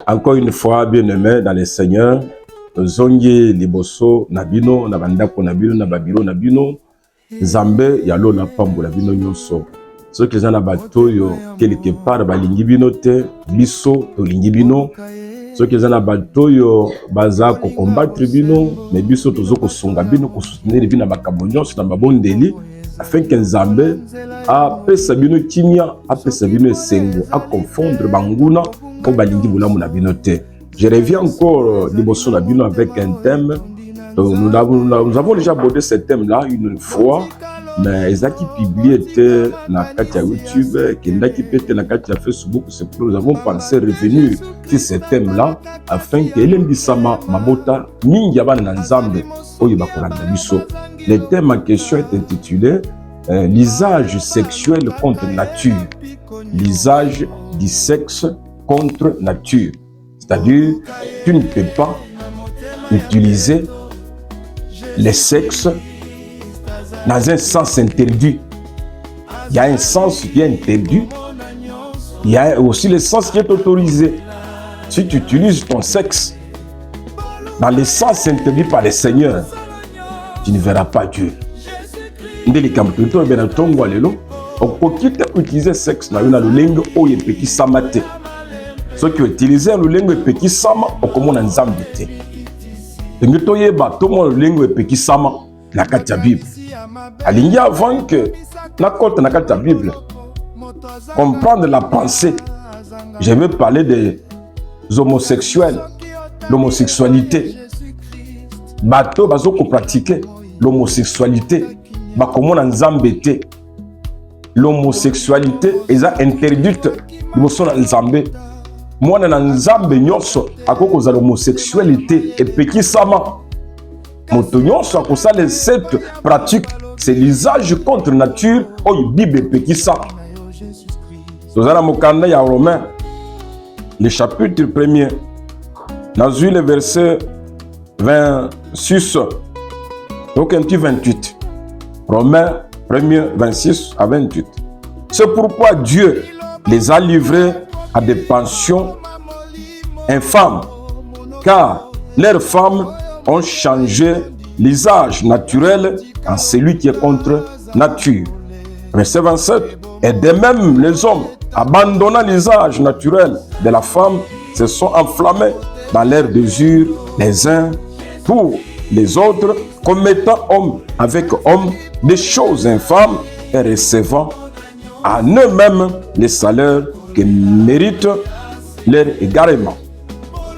Encore une fois, bien-aimés dans le Seigneur, zongi liboso nabino na bandako nabino na babiro nabino Nzambe yalo na pambo na bino nyonso. Ce que na batoyo quelque part balingi bino te biso to lingi bino. Ce que na batoyo baza ko combattre bino mais biso tozo ko songa bino ko soutenir bino na makambo nyonso na mabondeli afin que Nzambe a pesa bino kimia a pesa bino esengo a confondre banguna ko balingi bulamu na bino te. Je reviens encore liboso na bino avec un thème. Nous avons déjà abordé ce thème-là une fois, mais ils ont publié était na katia YouTube, qui n'a qui peut na katia Facebook, c'est pour nous avons pensé revenir sur ce thème-là afin que l'embissama mabota mingi abana na Nzambe oyo bakolanda biso. Le thème en question est intitulé l'usage sexuel contre nature. L'usage du sexe contre nature. C'est-à-dire, tu ne peux pas utiliser le sexe dans un sens interdit. Il y a un sens qui est interdit. Il y a aussi le sens qui est autorisé. Si tu utilises ton sexe dans le sens interdit par le Seigneur, tu ne verras pas Dieu. On peut utiliser le sexe dans le lingue où il y a petit samate. Ceux qui utilisent le lingue petit sama, on commence à Nzambe. Tout le monde lingue petit sama, la carte Bible. Il y a avant que la côte na carte Bible, comprendre la pensée. Je veux parler des homosexuels, l'homosexualité. Bateau bazo ko pratiquer l'homosexualité, ba comment na Nzambe te. L'homosexualité est interdite liboso na Nzambe. Moi, dans Nzambe nyonso akoko za l'homosexualité et peki sama. Moto nyonso akosa les cette pratique, c'est l'usage contre nature oyo Bible peki sa. Tozala mokanda ya Romains, le chapitre 1er. Dans le verset 26 donc 28. Romains 1er 26 à 28. C'est pourquoi Dieu les a livrés à des pensions infâmes, car leurs femmes ont changé l'usage naturel en celui qui est contre nature. Verset 27. Et de même les hommes, abandonnant l'usage naturel de la femme, se sont enflammés dans leurs désirs les uns pour les autres, commettant homme avec homme des choses infâmes et recevant à eux-mêmes les salaires que méritent leur égarement.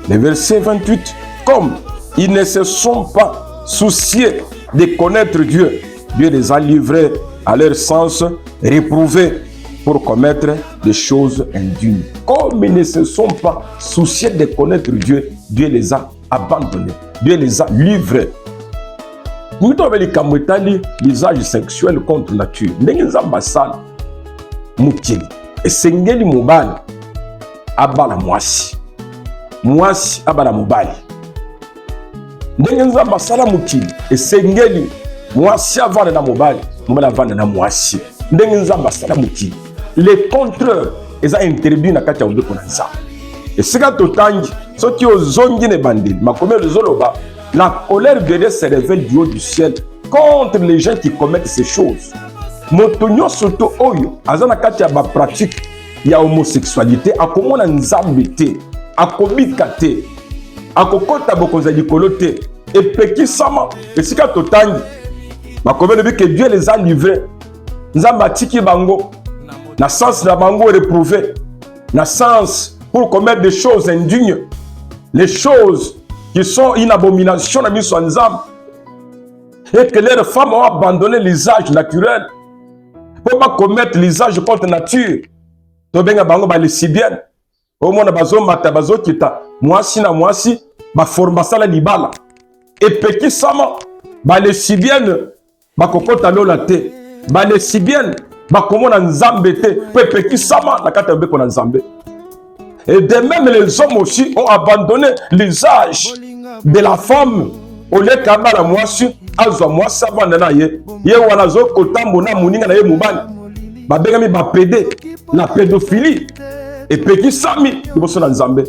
Le verset 28, comme ils ne se sont pas souciés de connaître Dieu, Dieu les a livrés à leur sens réprouvé pour commettre des choses indignes. Comme ils ne se sont pas souciés de connaître Dieu, Dieu les a abandonnés, Dieu les a livrés. Nous avons l'usage sexuel contre nature. Nous avons mukili esengeli mobali abala mwasi mwasi abala mobali ndenge Nzambe asala mukili esengeli mwasi avanda na mobali mobali avanda na mwasi ndenge Nzambe asala mukili le contraire eza interdit na kati ya ndeko na Nzambe esika totangi soki ozongi ne bandeli makomelo zoloba la colère de Dieu se révèle du haut du ciel contre les gens qui commettent ces choses. Moto nyonso to oyo azana kati ya ba pratique ya homosexualité akomona Nzambe te akobika te akokota bokonza likolo te epekisama esika totangi bakomelo bi que Dieu les a livrés Nzambe atiki bango na sens na bango réprouvé na sens pour commettre des choses indignes, les choses qui sont une abomination à miso Nzambe, et que les femmes ont abandonné l'usage naturel pour pas commettre l'usage contre nature. To benga bango ba lesbienne. Au monde bazo mata bazo kita mwasi na mwasi ba forma sala libala. Et peki sama ba lesbienne ba kokota lola te. Ba lesbienne ba komona Nzambe te. Pe peki sama na kata mbeko na Nzambe. Et de même les hommes aussi ont abandonné l'usage de la femme. Au lieu qu'abala mwasi azwa mwasi abanda na ye. Ye wana zo kotambo na muninga na ye mubali. Ba bengami ba pédé la pédophilie et peki sami liboso na Nzambe.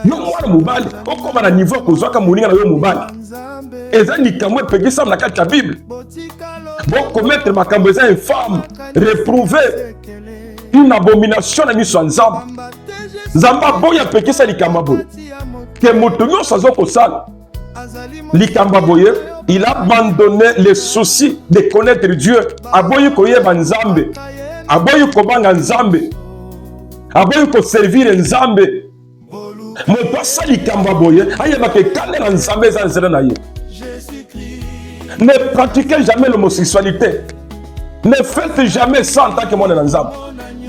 yo mwana mobali okoma na niveau kozwaka moninga na yo mobali eza likambo epekisama na kati ya Bible bokomettre makambo eza infâme réprouver une abomination na miso ya Nzambe. Nzambe aboya apekisa likambo boye ke moto nyonso azokosala likambo boye. Il a abandonné les soucis de connaître Dieu. Aboyi koyeba Nzambe, aboyi kobanga Nzambe, aboyi ko servir Nzambe. Moto asali likambo boye ayeba ke kalela Nzambe eza nzela na ye. Ne pratiquez jamais l'homosexualité. Ne faites jamais ça en tant que monde dans Nzambe.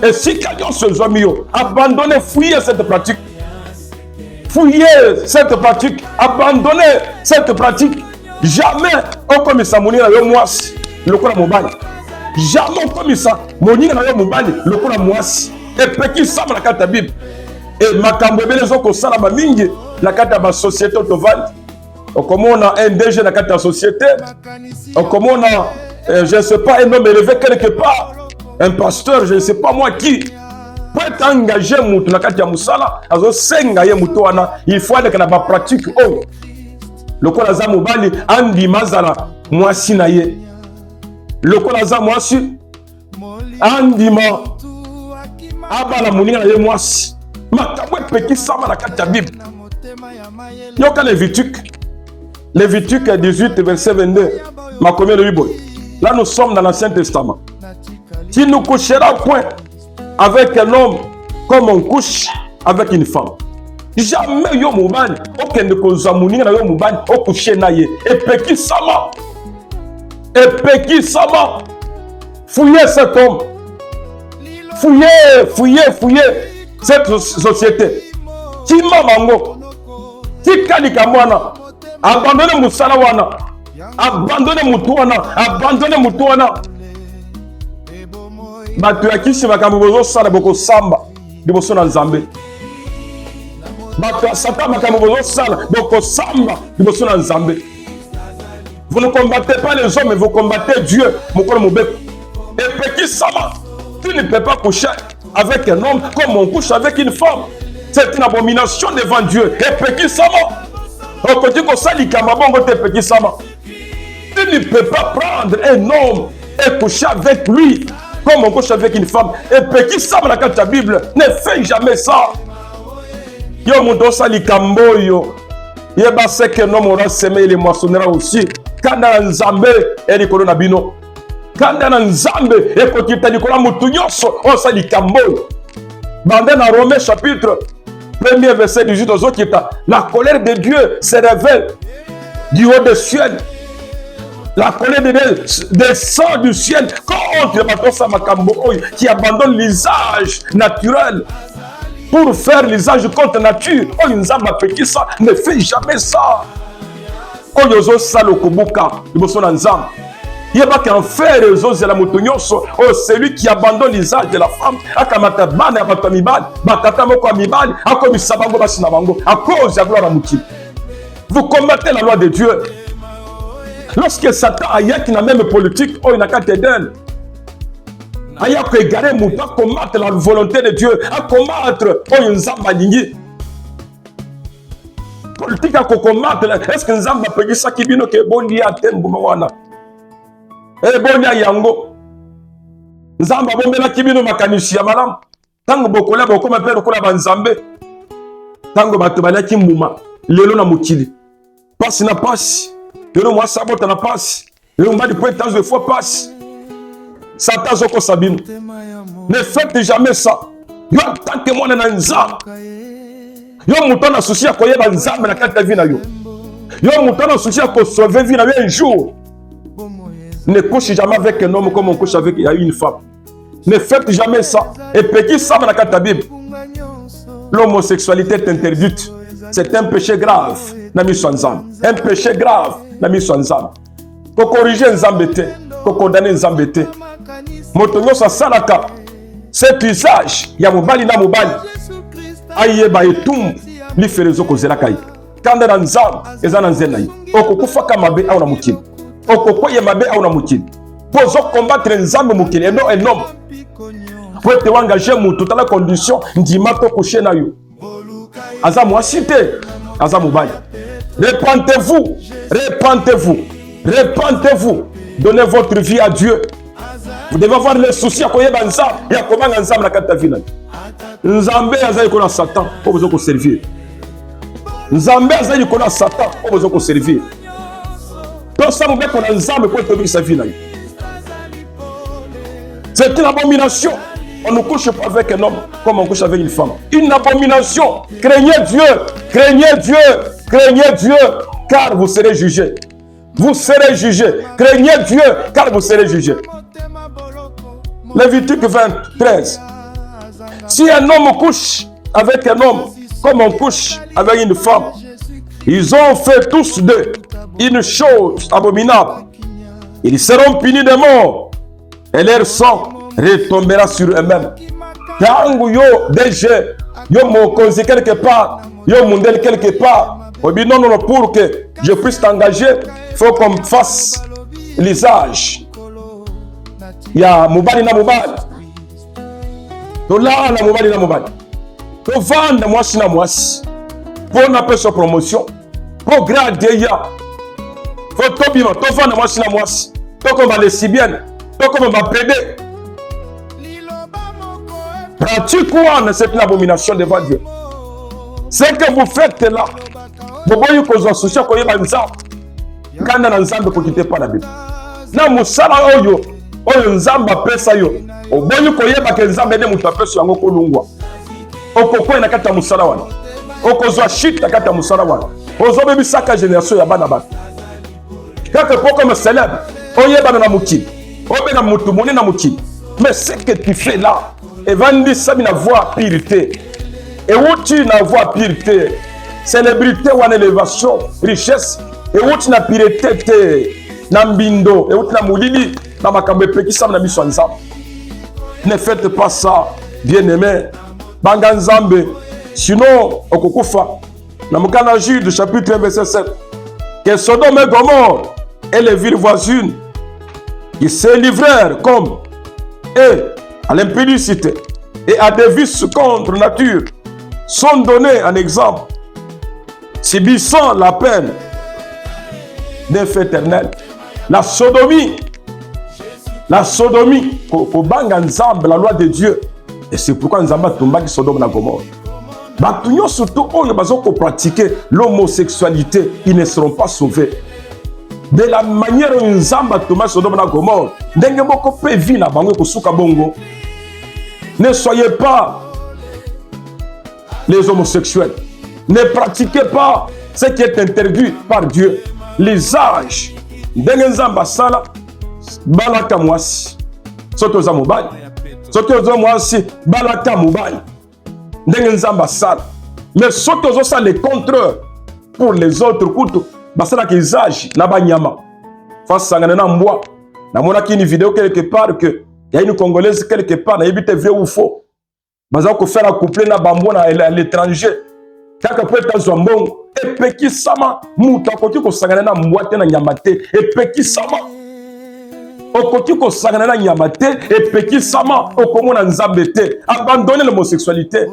Et si quelqu'un se joue mieux, abandonnez, fouillez cette pratique. Fouillez cette pratique, abandonnez cette pratique. Jamais on comme ça moninga na yo mwasi lokola mobali. Jamais on comme ça moninga na yo mobali lokola mwasi. Et peki sama na kati ya Bible. Et makambo ebele zo kosala ba mingi na kati ya ba société otovandi. Okomona un DG na kati ya société. Okomona je ne sais pas un homme élevé quelque part. Un pasteur, je ne sais pas moi qui. Pour être engagé mutu na kati ya musala, azo senga ye mutu wana, il faut aller na ba pratique oh. Lokola za mobali andima zala mwasi na ye. Lokola za mwasi andima abala moninga na ye mwasi. Makambo epekisama na kati ya Bible. Yoka Lévitique 18 verset 22. Makomé le Bible. Là nous sommes dans l'Ancien Testament. Tu ne coucheras point avec un homme comme on couche avec une femme. Jamais yo mobali okende kozwa moninga na yo mobali okoucher na ye. Epekisama. Fouillez cet homme. Fouillez cette société. Tima bango. Tikalika mwana. Abandonnez musala wana. Abandonnez mutu wana. Bato ya kisi makambo bozo sala boko samba liboso na Nzambe. Bato ya Satan makambo bozo sala boko samba liboso na Nzambe. Vous ne combattez pas les hommes, mais vous combattez Dieu. Mokolo mobeko. Et peki sama, tu ne peux pas coucher avec un homme comme on couche avec une femme. C'est une abomination devant Dieu. Et peki sama. Okoti ko sali kama bongo te peki sama. Tu ne peux pas prendre un homme et coucher avec lui comme on couche avec une femme. Et petit ça dans la Bible, ne fais jamais ça. Yo mundo sali kamboyo. Yeba sait que non on semé les moissonnera aussi. Kana Nzambe et likolo na bino. Kana Nzambe et kokita likolo mutu nyonso on sali kamboyo. Bande na Romains chapitre 1er verset 18 aux autres, la colère de Dieu se révèle du haut des cieux. La colère de Dieu descend du ciel contre les Matosa Makambo qui abandonnent l'usage naturel pour faire l'usage contre nature. Oh, Nzamba peki ça, ne fais jamais ça. Oh, yozo salo kubuka, liboso na Nzamba. Yeba qu'en faire les autres la motonyoso, oh, celui qui abandonne l'usage de la femme, akamata bana ya bato mibali, batata moko ya mibali, akomisa bango basina bango, à cause de la gloire à Mouki. Vous combattez la loi de Dieu. Lorsque Satan a yaki na même politique, oh, il n'a qu'à t'aider. Il y a que égarer mon temps, combattre la volonté de Dieu, à combattre, oh, Nzamba lingi. Politique à combattre, est-ce que Nzamba peut ça qui vient que bon dia tembo mawana? Eh, bon dia yango. Nzamba bombela kibino makanisi ya malam. Tango bokola bokoma pe lokola banzambe. Tango bato balaki mbuma, lelo na mokili. Pasi na pasi. Lelo moi sabota na pasi. Lelo mbadi po étage de fois pasi. Satan zoko sabino. Ne faites jamais ça. Yo tant que moi na Nzamba. Yo muto na souci ya koyeba Nzamba na kati ya vie na yo. Yo muto na souci ya ko sauver vie na yo un jour. Ne couche jamais avec un homme comme on couche avec une femme. Ne faites jamais ça. Et petit ça dans la Bible. L'homosexualité est interdite. C'est un péché grave. Un péché grave. Pour corriger Nzambe, pour condamner Nzambe. Motonyo sa salaka. Cet usage, ya mobali na mobali. Aye ba etum li ferezo ko zelakai. Kanda na Nzambe ezana nzenai. Okukufa kama be au na mukini. Okokoye mabe au na mukini. Pozo combattre Nzambe mukini et non un homme. Pour te engager mutu dans la condition ndima to coucher na yo. aza mwasi te, aza mobali. Repentez-vous, repentez-vous, repentez-vous. Donnez votre vie à Dieu. Vous devez avoir les soucis à koyeba nzambe, ya komanga nzambe na kati ya vie. Nzambe azali kona Satan pour vous servir. Nzambe azali kona Satan pour vous servir. Tout ça vous met qu'on a nzambe pour te vivre sa vie. C'est une abomination. On ne couche pas avec un homme comme on couche avec une femme. Une abomination. Craignez Dieu, craignez Dieu, craignez Dieu, car vous serez jugés. Vous serez jugés. Craignez Dieu, car vous serez jugés. Lévitique 13. Si un homme couche avec un homme comme on couche avec une femme, ils ont fait tous deux une chose abominable. Ils seront punis de mort et leur sang retombera sur eux-mêmes. Tangu yo déjà yo mokonzi quelque part, yo mundel quelque part. Obi non non, pour que je puisse t'engager, il faut qu'on fasse l'usage. Ya mobali na mobali. To la na mobali na mobali. To vendre mwasi na mwasi. Pour na pesa promotion. Pour grader ya. Faut to bima to vendre mwasi na mwasi. To comme les lesbiennes, to comme ma pédé. Pratique quoi, c'est une abomination devant Dieu. Ce que vous faites là, vous voyez que vous associez à quoi il y a un zam. Quand on a un zam, vous ne quittez pas la Bible. Na musala oyo, oyo nzamba pesa yo. Oboyi koyeba ke nzamba ene mutu apesa yango kolungwa. Okoko na kata musala wana. Okozwa shit na kata musala wana. Ozo bebi saka génération ya bana bana. Kaka poko me célèbre. Oyeba na mukili. Obe na mutu moni na mukili. Mais ce que tu fais là, evandi sabi na voix pureté. Et où tu na voix pureté, célébrité ou en élévation, richesse. Et où tu na pureté te. Nambindo, et où tu na moulili, na makambe peki sam na miso nzambe. Ne faites pas ça, bien-aimés. Banga nzambe, sinon okokufa. Na mukana Jude chapitre 1 verset 7. Que Sodome et Gomorrhe et les villes voisines qui se livrèrent comme et à l'impudicité et à des vices contre nature sont donnés en exemple, subissant la peine d'un feu éternel. La sodomie, kobanga nzambe, la loi de Dieu. Et c'est pourquoi nzamba tombaki Sodome na Gomorrhe. Batunyo surtout oyo bazoko pratiquer l'homosexualité, ils ne seront pas sauvés. De la manière dont nzamba tomba Sodome na Gomorrhe, ndenge moko pe vi na bango kosuka bongo. Ne soyez pas les homosexuels. Ne pratiquez pas ce qui est interdit par Dieu. Les âges. Ndenge nzamba sala balaka mwasi. Soki oza mobali. Soki oza mwasi balaka mobali. Ndenge nzamba sala. Mais soki ozo sala les contraires pour les autres kutu basala ki usage na banyama. Face sangana na mbwa. Na monaki une vidéo quelque part que il y a une Congolaise quelque part, na yebite vrai ou faux. Baza ko faire accoupler na bambo na l'étranger. Kaka peut être zombongo et peki sama muta koki ko sangana na mbwate na nyamate et peki sama. Okoki ko sangana na nyamate et peki sama okomona nzambete. Abandonnez l'homosexualité.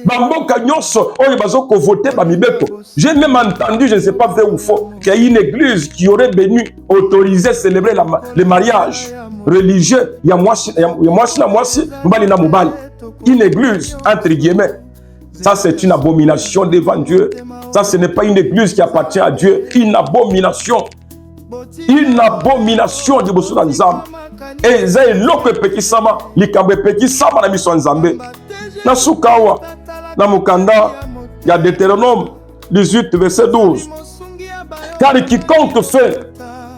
Bamboka nyonso oyo bazoko voter ba mibeto. J'ai même entendu, je ne sais pas vrai ou faux, qu'il y a une église qui aurait venu autoriser célébrer le mariage religieux. Il y a mwasi na mwasi, mbali na mubali. Une église entre guillemets. Ça c'est une abomination devant Dieu. Ça ce n'est pas une église qui appartient à Dieu. Une abomination. Une abomination de bosso nzambe. Et zay loko peki sama, likambe peki sama na miso nzambe. Na sukawa na mukanda ya Deutéronome 18 verset 12. Car quiconque fait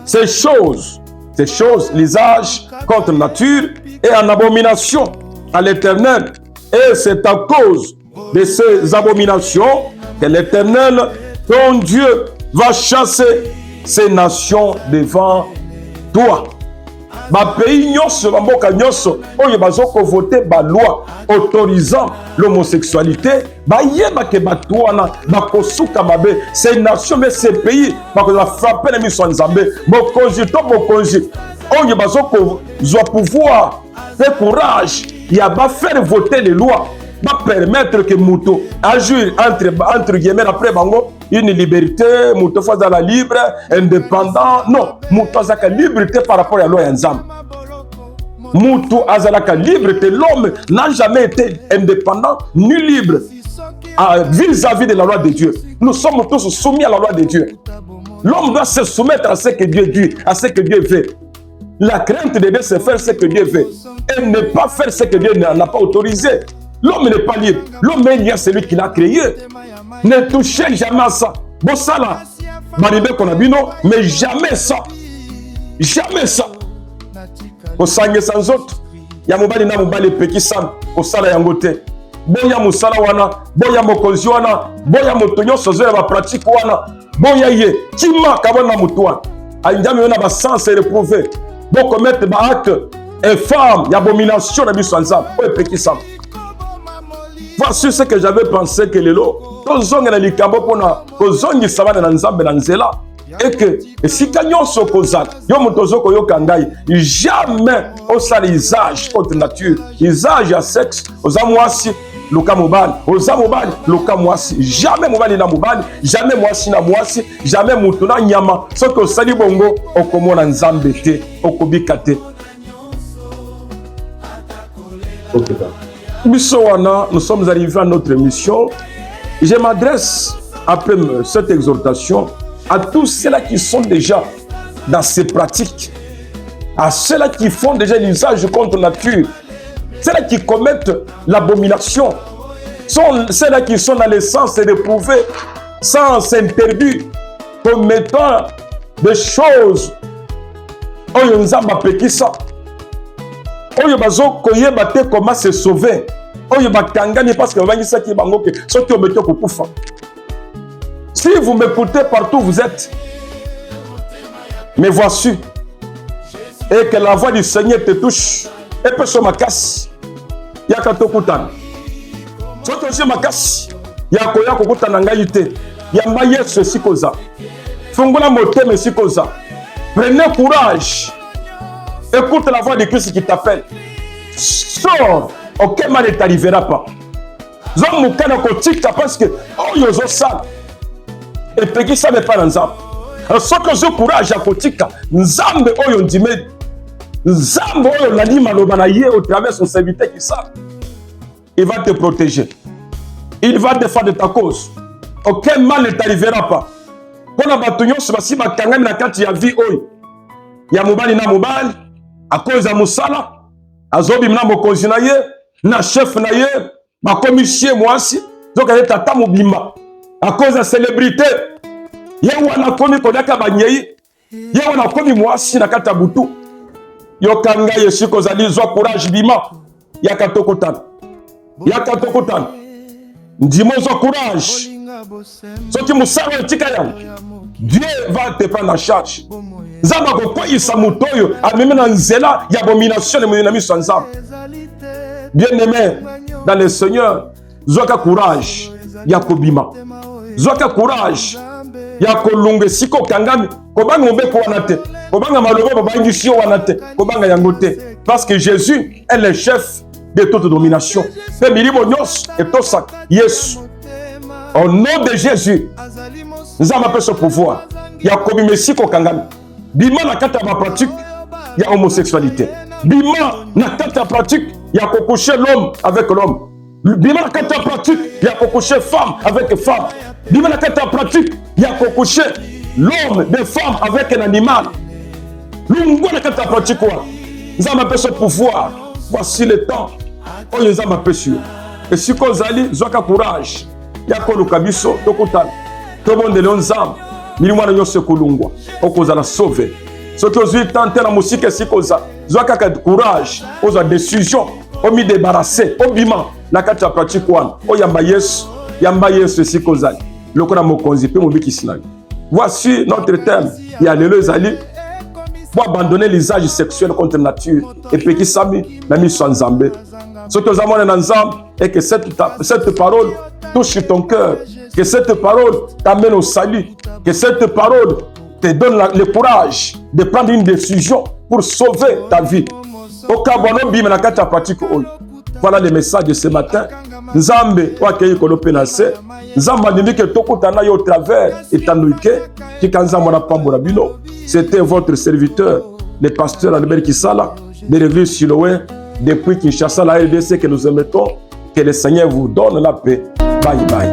ces choses, l'usage contre nature et en abomination à l'Éternel. Et c'est à cause de ces abominations que l'Éternel, ton Dieu, va chasser ces nations devant toi. Ba pays nyonso, ba mboka nyonso, oyo bazoko voter ba loi autorisant l'homosexualité, ba yeba ke bato wana bakosuka mabe, ces nations mais ces pays bakoza frapper na miso nzambe, bokonzi to bokonzi, oyo bazoko zwa pouvoir, le courage, ya ba faire voter les lois va permettre que Mouto agir entre guillemets après bango une liberté, Mouto fasse la libre, indépendant. Non, Mouto a la liberté par rapport à la loi Nzambe. Mouto a la liberté. L'homme n'a jamais été indépendant ni libre vis-à-vis de la loi de Dieu. Nous sommes tous soumis à la loi de Dieu. L'homme doit se soumettre à ce que Dieu dit, à ce que Dieu veut. La crainte de Dieu, c'est faire ce que Dieu veut. Et ne pas faire ce que Dieu n'a pas autorisé. L'homme n'est pas libre. L'homme est lié à celui qui l'a créé. Ne touchez jamais à ça. Bon, ça là, mais jamais ça. Jamais ça. Au sang sans autre. Il y a mobali na mobali peki sam. Au sala yangote. Boya musala wana. Boya mokonzi wana. Boya motonyo sozo ya pratique wana. Boya ye. Kima kabona mutuan. Aïdami on a ba sens réprouvé. Bon commettre ba acte infâme, d'abomination na biso nzambe. O peki sam. Voici ce que j'avais pensé que les lots, tozonga na likambo pona kozongi sabana na nzambe na nzela et que si kanyon sokozak yo mutozoko yo kangai jamais osala usage contre nature, usage à sexe aux amwasi luka mobali, aux amobali luka mwasi, jamais mobali na mobali, jamais mwasi na mwasi, jamais mutu na nyama, soki osali bongo okomona nzambe te, okobika te. OK. Bissowana, nous sommes arrivés à notre mission. Je m'adresse, après cette exhortation, à tous ceux-là qui sont déjà dans ces pratiques, à ceux-là qui font déjà l'usage contre nature, ceux-là qui commettent l'abomination, ceux-là qui sont dans le sens réprouvé, sens interdit, commettant des choses. Oyo nzamba pekisa. Oyo bazo koyeba te comment se sauver. Oyo bakangani parce que bangisa ki bango ke soki obeto kokufa. Si vous m'écoutez partout où vous êtes, me voici, et que la voix du Seigneur te touche, et peut se makasi, yaka tokutan. Soki osi makasi, yako yako kutana ngai te, yamba Yesu sikoza. Fungula motema sikoza. Prenez courage. Écoute la voix de Christ qui t'appelle. Sors, aucun mal ne t'arrivera pas. Zom mukana kotika parce que oh yozo sal. Et peki ça n'est pas dans nzambe. Alors que je courage à kotika, nzambe oyo ndime. Nzambe oyo nali maloba na ye au travers son serviteur qui sait. Il va te protéger. Il va défendre ta cause. Aucun mal ne t'arrivera pas. Pona batunyo subasi bakangami na kati ya vie oyo. Ya mobali na mobali. À cause de Moussala, à Zobim na mokonzi na ye, na chef na ye, ma commissaire moi aussi, donc elle est tata mobimba. À cause de la célébrité, ye wana komi kodaka banyei, ye wana komi moi aussi na kata butu. Yo kanga yesu kozali zo courage bima, ya katokotan. Ya katokotan. Ndimo zo courage. Soki Moussala tika ya. Dieu va te prendre en charge. Zamba kokoyisa mutoyo amemena nzela ya abomination na miso nzamba. Bien-aimé dans le Seigneur, zoka courage ya kobima. Zoka courage ya kolunga siko kangami kobanga mbeko wana te. Kobanga maloba babangi sio wana te. Kobanga yango te parce que Jésus est le chef de toute domination. Pe milibo nyos etosa Yesu. Au nom de Jésus, nous avons ce pouvoir. Il y a comme siko kangami. Bima na kata ma pratique, il y a homosexualité. Bima na kata pratique, il y a coucher l'homme avec l'homme. Bima na kata pratique, il y a coucher femme avec femme. Bima na kata pratique, il y a coucher l'homme des femmes avec un animal. L'ungo na kata pratique quoi? Nous avons ce pouvoir. Voici le temps. Oh nous avons péché. Et si kozali, zoka courage. Ya koluka biso tokutana. Tout le monde est l'onzam. Milimwana nyose kulungwa okoza la sauver soki ozwi tante na musike sikoza zwa kaka courage oza décision omi débarrasser obima na kati ya pratique wana oyamba Yesu sikoza lokola mokonzi pe mobikisi na yo. Voici notre thème ya lelo ezali pour abandonner l'usage sexuel contre nature et pekisami na miso ya nzambe soki oza mwana na nzambe et que cette parole touche ton cœur. Que cette parole t'amène au salut. Que cette parole te donne le courage de prendre une décision pour sauver ta vie. Au cas où on bime na kata pratique oyo. Voilà le message de ce matin. Nzambe wakei kolope na se. Nzamba ndimike tokutana yo au travers etanuike kikanzamba na pambo na bino. C'était votre serviteur, le pasteur Albert Kisala, de Revue Siloé, depuis Kinshasa, la RDC que nous émettons. Que le Seigneur vous donne la paix. Bye bye.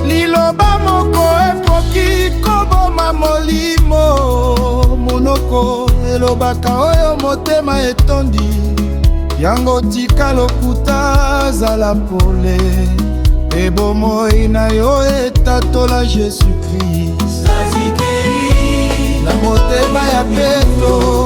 Liloba moko epoki koboma molimo monoko elobaka oyo motema etondi yango tika lokuta zala pole ebomoi na yo etatola Jésus-Christ na motema ya Petro